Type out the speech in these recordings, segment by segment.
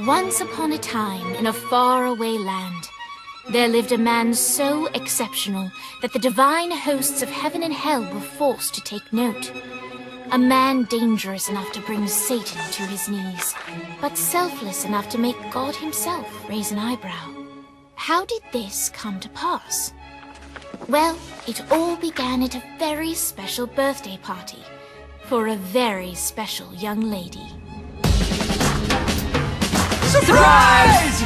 Once upon a time, in a faraway land, there lived a man so exceptional that the divine hosts of heaven and hell were forced to take note. A man dangerous enough to bring Satan to his knees, but selfless enough to make God himself raise an eyebrow. How did this come to pass? Well, it all began at a very special birthday party for a very special young lady. Surprise!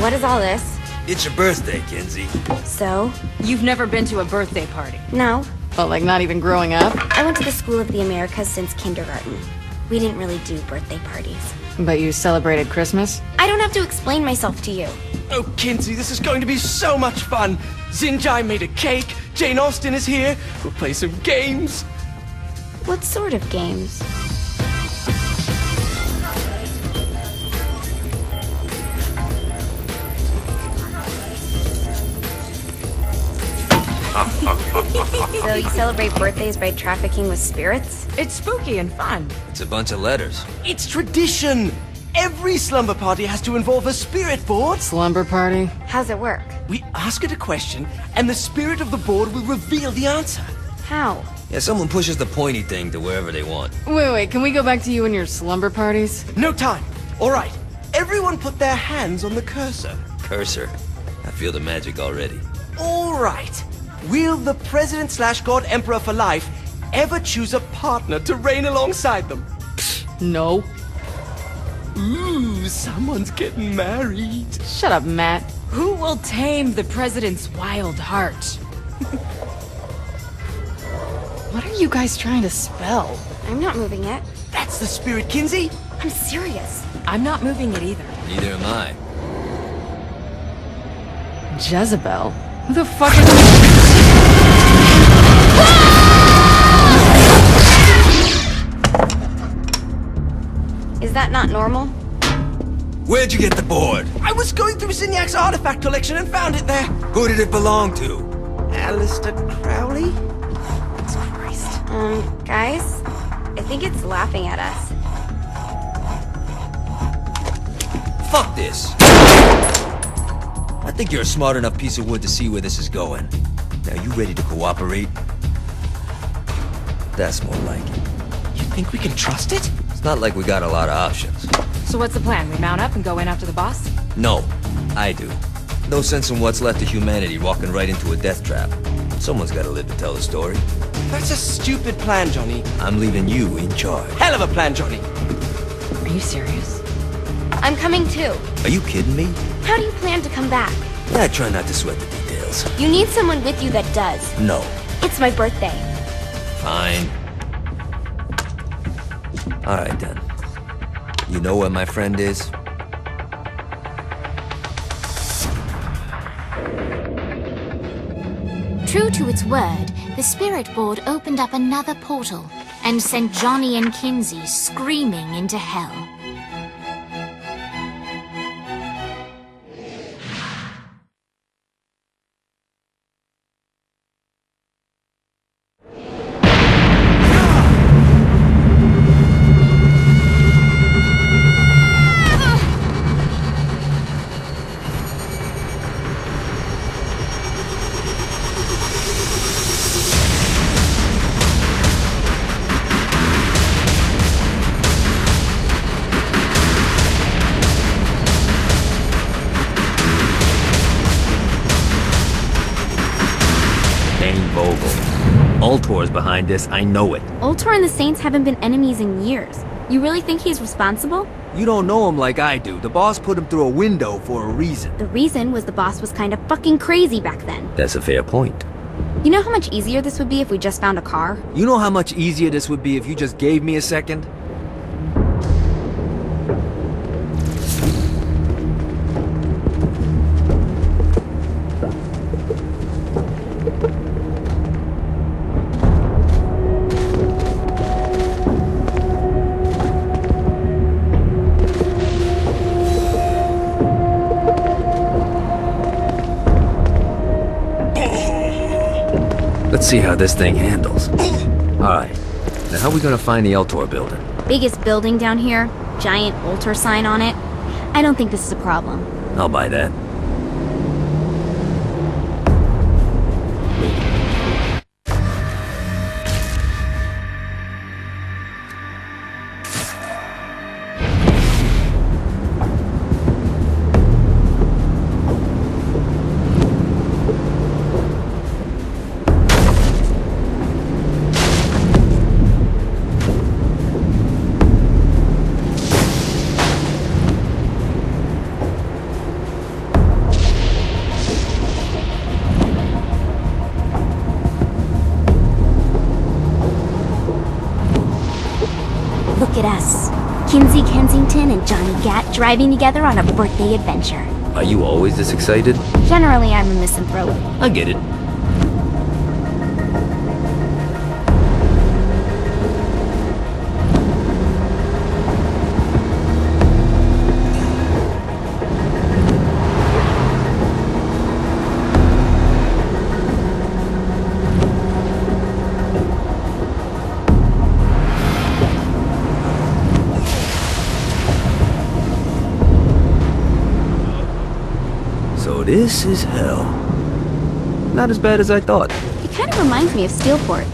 What is all this? It's your birthday, Kinzie. So? You've never been to a birthday party? No. Well, like not even growing up? I went to the School of the Americas since kindergarten. We didn't really do birthday parties. But you celebrated Christmas? I don't have to explain myself to you. Oh, Kinzie, this is going to be so much fun. Xinjai made a cake, Jane Austen is here, we'll play some games. What sort of games? So you celebrate birthdays by trafficking with spirits? It's spooky and fun. It's a bunch of letters. It's tradition. Every slumber party has to involve a spirit board. Slumber party? How's it work? We ask it a question, and the spirit of the board will reveal the answer. How? Yeah, someone pushes the pointy thing to wherever they want. Wait, can we go back to you and your slumber parties? No time. All right. Everyone put their hands on the cursor. Cursor. I feel the magic already. All right. Will the President/God Emperor for life ever choose a partner to reign alongside them? No. Ooh, someone's getting married. Shut up, Matt. Who will tame the president's wild heart? What are you guys trying to spell? I'm not moving it. That's the spirit, Kinzie. I'm serious. I'm not moving it either. Neither am I. Jezebel? Who the fuck is... Is that not normal? Where'd you get the board? I was going through Signac's artifact collection and found it there. Who did it belong to? Alistair Crowley? Christ. Guys? I think it's laughing at us. Fuck this. I think you're a smart enough piece of wood to see where this is going. Now, you ready to cooperate? That's more like it. You think we can trust it? It's not like we got a lot of options. So what's the plan? We mount up and go in after the boss? No, I do. No sense in what's left of humanity walking right into a death trap. Someone's gotta live to tell the story. That's a stupid plan, Johnny. I'm leaving you in charge. Hell of a plan, Johnny. Are you serious? I'm coming too. Are you kidding me? How do you plan to come back? Yeah, I try not to sweat the details. You need someone with you that does. No. It's my birthday. Fine. Alright then. You know where my friend is? True to its word, the spirit board opened up another portal and sent Johnny and Kinzie screaming into hell. Dane Vogel. Ultor's behind this, I know it. Ultor and the Saints haven't been enemies in years. You really think he's responsible? You don't know him like I do. The boss put him through a window for a reason. The reason was the boss was kind of fucking crazy back then. That's a fair point. You know how much easier this would be if we just found a car? You know how much easier this would be if you just gave me a second? Let's see how this thing handles. Alright, now how are we gonna find the Ultor building? Biggest building down here, giant Ultor sign on it. I don't think this is a problem. I'll buy that. Look at us. Kinzie Kensington and Johnny Gat driving together on a birthday adventure. Are you always this excited? Generally, I'm a misanthrope. I get it. So this is hell. Not as bad as I thought. It kind of reminds me of Steelport.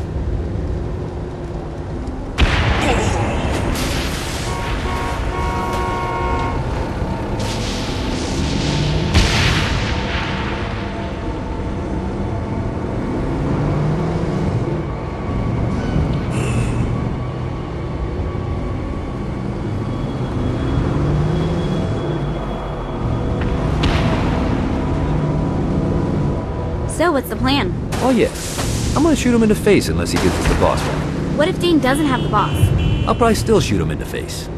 So, what's the plan? Oh yeah. I'm gonna shoot him in the face unless he gives us the boss one. What if Dane doesn't have the boss? I'll probably still shoot him in the face.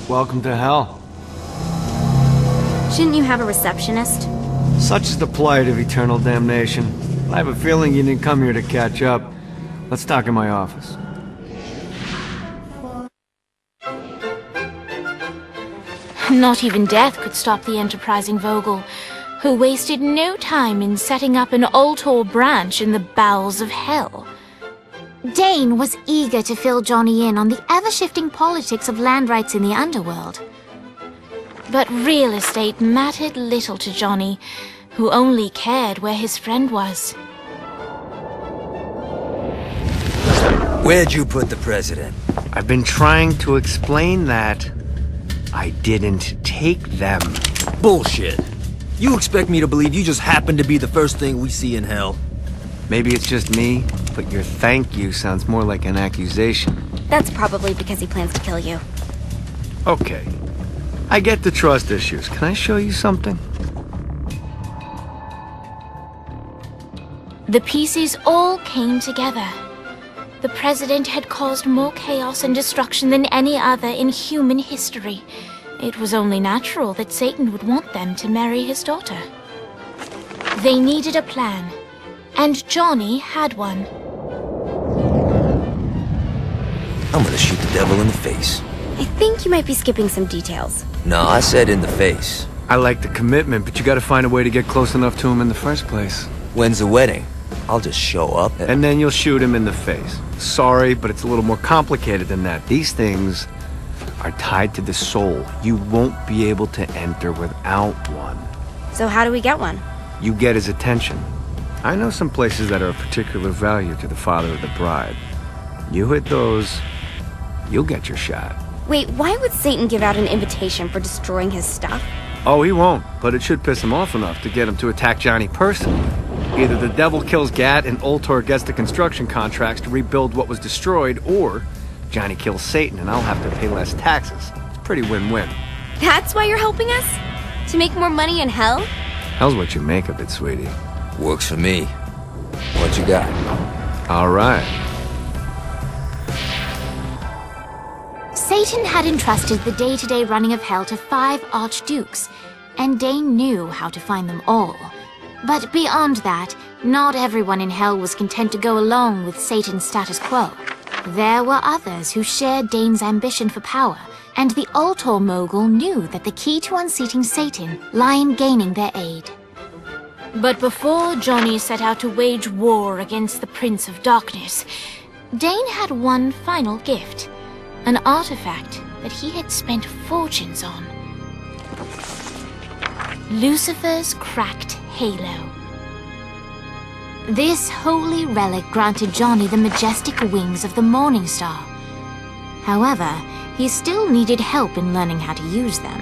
Welcome to hell. Shouldn't you have a receptionist? Such is the plight of eternal damnation. I have a feeling you didn't come here to catch up. Let's talk in my office. Not even death could stop the enterprising Vogel, who wasted no time in setting up an Ultor branch in the bowels of hell. Dane was eager to fill Johnny in on the ever-shifting politics of land rights in the underworld. But real estate mattered little to Johnny, who only cared where his friend was. Where'd you put the president? I've been trying to explain that. I didn't take them. Bullshit. You expect me to believe you just happened to be the first thing we see in hell? Maybe it's just me, but your thank you sounds more like an accusation. That's probably because he plans to kill you. Okay. I get the trust issues. Can I show you something? The pieces all came together. The president had caused more chaos and destruction than any other in human history. It was only natural that Satan would want them to marry his daughter. They needed a plan, and Johnny had one. I'm gonna shoot the devil in the face. I think you might be skipping some details. No, I said in the face. I like the commitment, but you gotta find a way to get close enough to him in the first place. When's the wedding? I'll just show up And then you'll shoot him in the face. Sorry, but it's a little more complicated than that. These things are tied to the soul. You won't be able to enter without one. So how do we get one? You get his attention. I know some places that are of particular value to the father of the bride. You hit those, you'll get your shot. Wait, why would Satan give out an invitation for destroying his stuff? Oh, he won't, but it should piss him off enough to get him to attack Johnny personally. Either the devil kills Gat and Ultor gets the construction contracts to rebuild what was destroyed, or Johnny kills Satan and I'll have to pay less taxes. It's pretty win-win. That's why you're helping us? To make more money in hell? Hell's what you make of it, sweetie. Works for me. What you got? All right. Satan had entrusted the day-to-day running of hell to 5 archdukes, and Dane knew how to find them all. But beyond that, not everyone in Hell was content to go along with Satan's status quo. There were others who shared Dane's ambition for power, and the Ultor Mogul knew that the key to unseating Satan lay in gaining their aid. But before Johnny set out to wage war against the Prince of Darkness, Dane had one final gift, an artifact that he had spent fortunes on. Lucifer's cracked halo. This holy relic granted Johnny the majestic wings of the Morning Star. However, he still needed help in learning how to use them.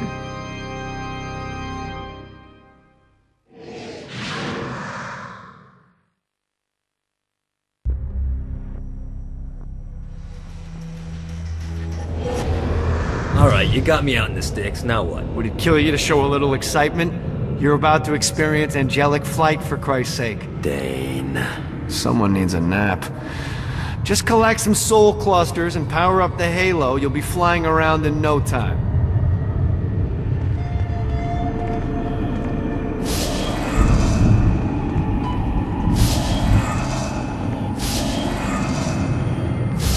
Alright, you got me out in the sticks, now what? Would it kill you to show a little excitement? You're about to experience angelic flight, for Christ's sake. Dane. Someone needs a nap. Just collect some soul clusters and power up the halo. You'll be flying around in no time.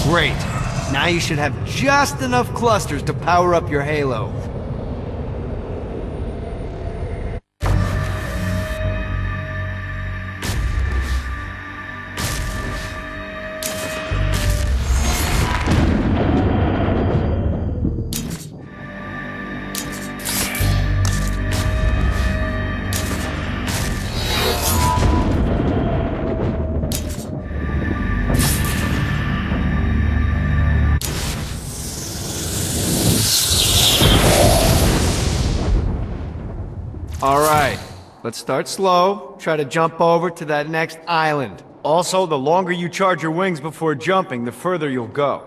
Great. Now you should have just enough clusters to power up your halo. Alright, let's start slow. Try to jump over to that next island. Also, the longer you charge your wings before jumping, the further you'll go.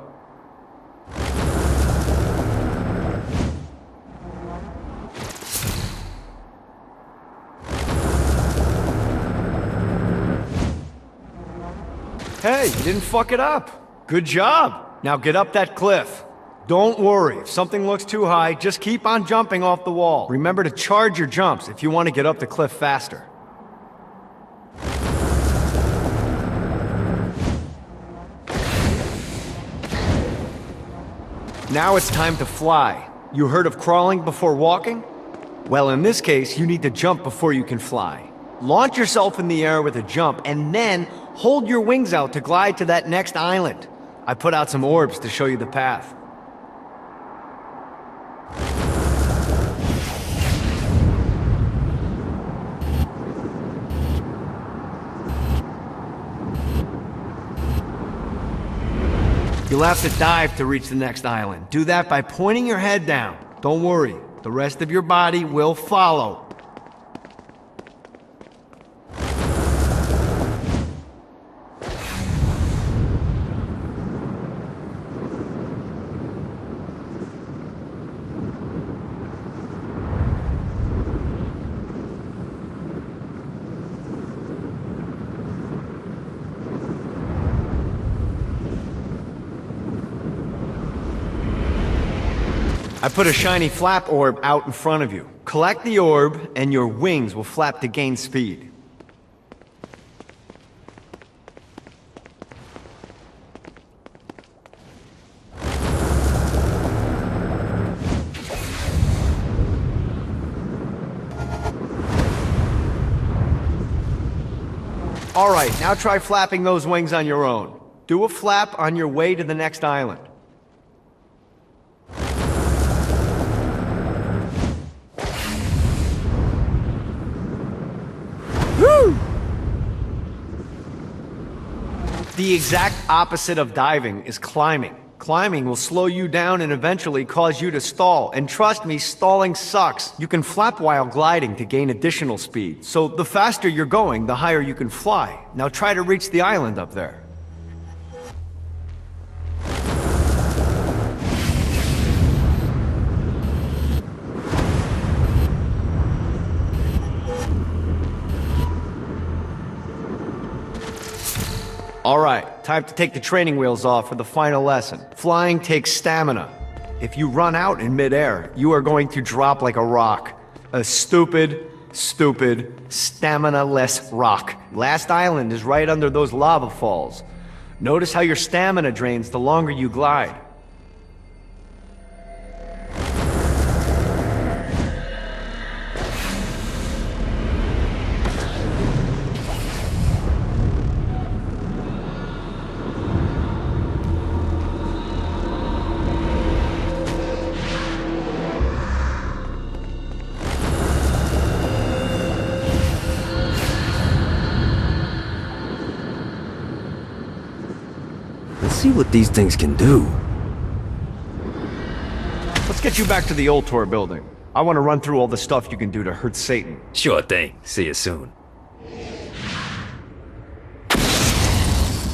Hey, you didn't fuck it up. Good job. Now get up that cliff. Don't worry, if something looks too high, just keep on jumping off the wall. Remember to charge your jumps if you want to get up the cliff faster. Now it's time to fly. You heard of crawling before walking? Well, in this case, you need to jump before you can fly. Launch yourself in the air with a jump, and then hold your wings out to glide to that next island. I put out some orbs to show you the path. You'll have to dive to reach the next island. Do that by pointing your head down. Don't worry, the rest of your body will follow. I put a shiny flap orb out in front of you. Collect the orb, and your wings will flap to gain speed. Alright, now try flapping those wings on your own. Do a flap on your way to the next island. The exact opposite of diving is climbing. Climbing will slow you down and eventually cause you to stall. And trust me, stalling sucks. You can flap while gliding to gain additional speed. So the faster you're going, the higher you can fly. Now try to reach the island up there. Alright, time to take the training wheels off for the final lesson. Flying takes stamina. If you run out in midair, you are going to drop like a rock. A stupid, stamina-less rock. Last island is right under those lava falls. Notice how your stamina drains the longer you glide. Let's see what these things can do. Let's get you back to the Ultor building. I want to run through all the stuff you can do to hurt Satan. Sure thing. See you soon.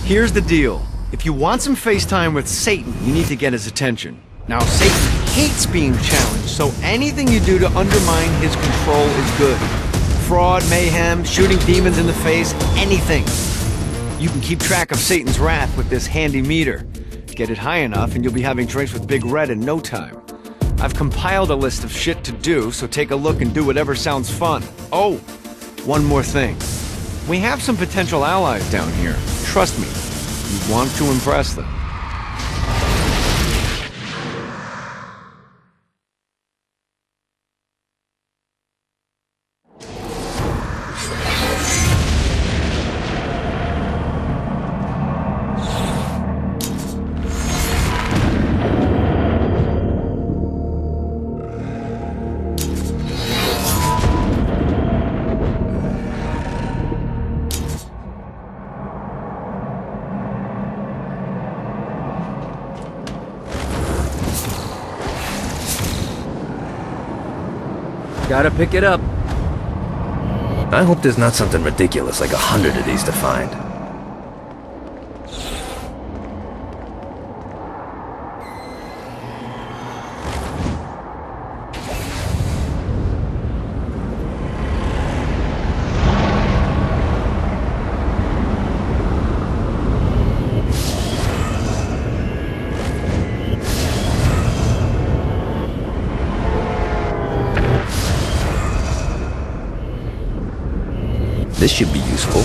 Here's the deal. If you want some FaceTime with Satan, you need to get his attention. Now, Satan hates being challenged, so anything you do to undermine his control is good. Fraud, mayhem, shooting demons in the face, anything. You can keep track of Satan's wrath with this handy meter. Get it high enough and you'll be having drinks with Big Red in no time. I've compiled a list of shit to do, so take a look and do whatever sounds fun. Oh, one more thing. We have some potential allies down here. Trust me, you want to impress them. Gotta pick it up. I hope there's not something ridiculous like 100 of these to find. This should be useful.